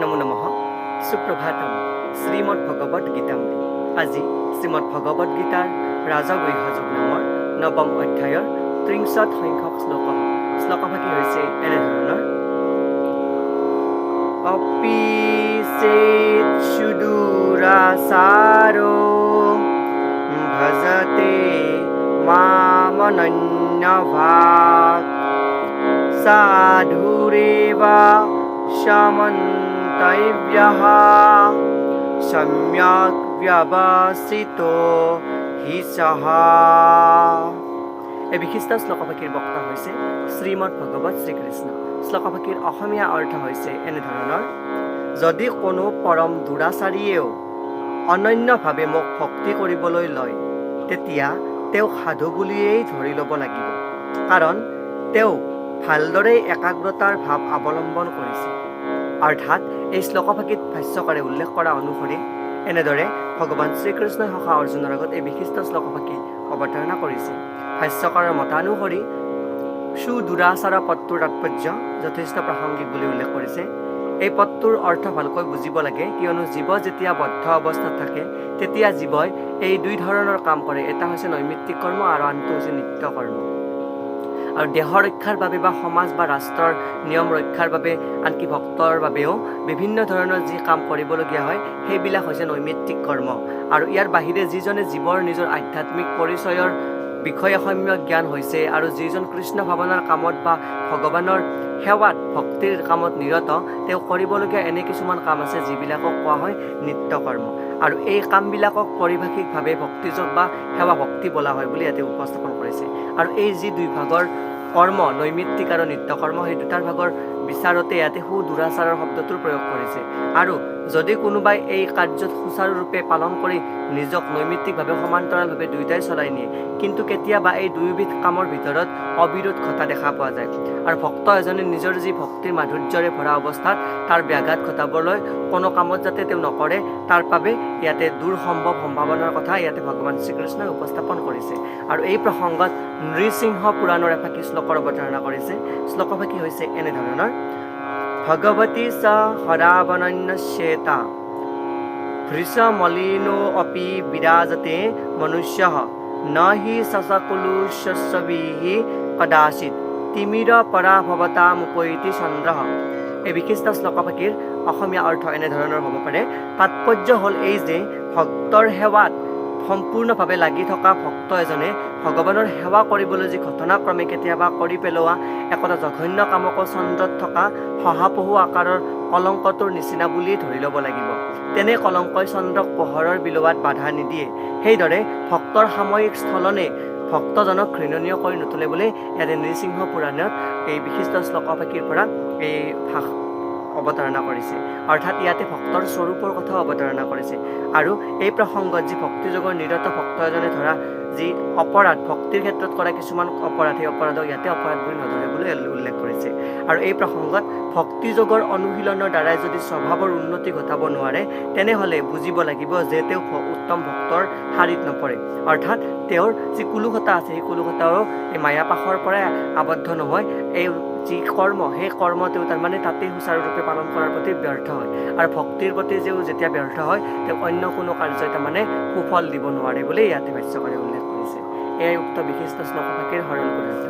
নমো নমঃ সুপ্ৰভাতম শ্ৰীমদ ভগবদ গীতামৃত আজি শ্ৰীমদ ভগবদ গীতাৰ ৰাজগৃহযোগ নামৰ নৱম অধ্যায়ৰ 30 সংখ্যক শ্লোকভাগী হৈছে এনেধৰণৰ অপি চেত সুদূৰাচাৰো ভজতে মামনন্যভাগ সাধুৰেবা সমন্তব্যঃ সম্যক ব্যবস্থিতো হি সহ। এই বিশিষ্ট শ্লোকভাগীৰ বক্তা হৈছে শ্ৰীমদ ভগৱত শ্ৰীকৃষ্ণ। শ্লোকভাগীৰ অসমীয়া অৰ্থ হৈছে এনেধৰণৰ: যদি কোনো পৰম দুৰাচাৰীয়েও অনন্যভাৱে মোক ভক্তি কৰিবলৈ লয়, তেতিয়া তেওঁক সাধু বুলিয়েই ধৰি ল'ব লাগিব, কাৰণ তেওঁ ভালদৰে একাগ্ৰতাৰ ভাৱ অৱলম্বন কৰিছে। অৰ্থাৎ এই শ্লোকভাগীত ভাষ্যকাৰে উল্লেখ কৰা অনুসৰি এনেদৰে ভগৱান শ্ৰীকৃষ্ণই সখা অৰ্জুনৰ আগত এই বিশিষ্ট শ্লোকভাগী অৱতাৰণা কৰিছে। ভাষ্যকাৰৰ মতানুসৰি সুদূৰাচাৰ পদটোৰ তাৎপৰ্য যথেষ্ট প্ৰাসংগিক বুলি উল্লেখ কৰিছে। এই পদটোৰ অৰ্থ ভালকৈ বুজিব লাগে, কিয়নো জীৱ যেতিয়া বদ্ধ অৱস্থাত থাকে তেতিয়া জীৱই এই দুই ধৰণৰ কাম কৰে। এটা হৈছে নৈমিত্তিক কৰ্ম আৰু আনটো হৈছে নিত্য কৰ্ম। আৰু দেহ ৰক্ষাৰ বাবে বা সমাজ বা ৰাষ্ট্ৰৰ নিয়ম ৰক্ষাৰ বাবে, আনকি ভক্তৰ বাবেও বিভিন্ন ধৰণৰ যি কাম কৰিবলগীয়া হয় সেইবিলাক হৈছে নৈমিত্তিক কৰ্ম। আৰু ইয়াৰ বাহিৰে যিজনে জীৱৰ নিজৰ আধ্যাত্মিক পৰিচয়ৰ বিষয়ে সম্যক জ্ঞান হৈছে আৰু যিজন কৃষ্ণ ভাৱনাৰ কামত বা ভগৱানৰ সেৱাত ভক্তিৰ কামত নিৰত, তেওঁ কৰিবলগীয়া এনে কিছুমান কাম আছে যিবিলাকক কোৱা হয় নিত্য কৰ্ম। আৰু এই কামবিলাকক পাৰিভাষিকভাৱে ভক্তিযোগ বা সেৱা ভক্তি বোলা হয় বুলি ইয়াতে উপস্থাপন কৰিছে। আৰু এই যি দুই ভাগৰ কৰ্ম, নৈমিত্তিক আৰু নিত্য কৰ্ম, সেই দুটাৰ ভাগৰ বিচাৰতে ইয়াতে সুদূৰাচাৰৰ শব্দটোৰ প্ৰয়োগ কৰিছে। আৰু যদি কোনোবাই এই কাৰ্যত সুচাৰুৰূপে পালন কৰি নিজক নৈমিত্তিকভাৱে সমান্তৰালভাৱে দুয়োটাই চলাই নিয়ে, কিন্তু কেতিয়াবা এই দুয়োবিধ কামৰ ভিতৰত অবিৰোধ ঘটা দেখা পোৱা যায়। আৰু ভক্ত এজনে নিজৰ যি ভক্তিৰ মাধুৰ্যৰে ভৰা অৱস্থাত তাৰ ব্যাঘাত ঘটাবলৈ কোনো কামত যাতে তেওঁ নকৰে, তাৰ বাবে ইয়াতে দূৰ সম্ভাৱনাৰ কথা ইয়াতে ভগৱান শ্ৰীকৃষ্ণই উপস্থাপন কৰিছে। আৰু এই প্ৰসংগত নৃসিংহ পুৰাণৰ এফাকি শ্লোকৰ অৱতাৰণা কৰিছে। শ্লোকভাগী হৈছে এনেধৰণৰ: ভগৱতী চ হৰাৱনন্যস্যেতা ভৃশমলিনো অপি বিৰাজতে মনুষ্যঃ ন হি শশকুলুষস্বভিঃ কদাচিৎ তিমিৰ পৰাভৱতামুপৈতি চন্দ্ৰঃ। এই বিশিষ্ট শ্লোকভাগীৰ অসমীয়া অৰ্থ এনেধৰণৰ হ'ব পাৰে। তাৎপৰ্য হ'ল এই যে ভক্তৰ সেৱাত সম্পূৰ্ণভাৱে লাগি থকা ভক্ত এজনে ভগৱানৰ সেৱা কৰিবলৈ যি ঘটনাক্ৰমে কেতিয়াবা কৰি পেলোৱা একোটা জঘন্য কামকো চন্দ্ৰত থকা শহাপহু আকাৰৰ কলংকটোৰ নিচিনা বুলি ধৰি ল'ব লাগিব। তেনে কলংকই চন্দ্ৰক পোহৰৰ বিলোৱাত বাধা নিদিয়ে। সেইদৰে ভক্তৰ সাময়িক স্থলনে ভক্তজনক ঘৃণনীয় কৰি নুতুলে বুলি ইয়াতে নৃসিংহ পুৰাণত এই বিশিষ্ট শ্লোকভাগীৰ পৰা এই ভাষ অৱতাৰণা কৰিছে। অৰ্থাৎ ইয়াতে ভক্তৰ স্বৰূপৰ কথা অৱতাৰণা কৰিছে। আৰু এই প্ৰসংগত যি ভক্তিযোগৰ নিৰত ভক্ত এজনে ধৰা যি অপৰাধ, ভক্তিৰ ক্ষেত্ৰত কৰা কিছুমান অপৰাধ, সেই অপৰাধক ইয়াতে অপৰাধ বুলি নধৰে বুলি উল্লেখ কৰিছে। আৰু এই প্ৰসংগত ভক্তিযোগৰ অনুশীলনৰ দ্বাৰাই যদি স্বভাৱৰ উন্নতি ঘটাব নোৱাৰে, তেনেহ'লে বুজিব লাগিব যে তেওঁ উত্তম ভক্তৰ শাৰীত নপৰে। অৰ্থাৎ তেওঁৰ যি কুলুষতা আছে সেই কুলুষতাও এই মায়াপাশৰ পৰাই আবদ্ধ নহয়। এই যি কৰ্ম, সেই কৰ্ম তেওঁ তাৰমানে তাতেই সুচাৰুৰূপে পালন কৰাৰ প্ৰতি ব্যৰ্থ হয়। আৰু ভক্তিৰ প্ৰতি যেতিয়া ব্যৰ্থ হয়, তেওঁ অন্য কোনো কাৰ্যই তাৰমানে সুফল দিব নোৱাৰে বুলি ইয়াতে ভাষ্যকাৰে উল্লেখ কৰিছে। এয়াই উক্ত বিশিষ্ট শ্লোকভাগীৰ সৰল পদাৰ্থ।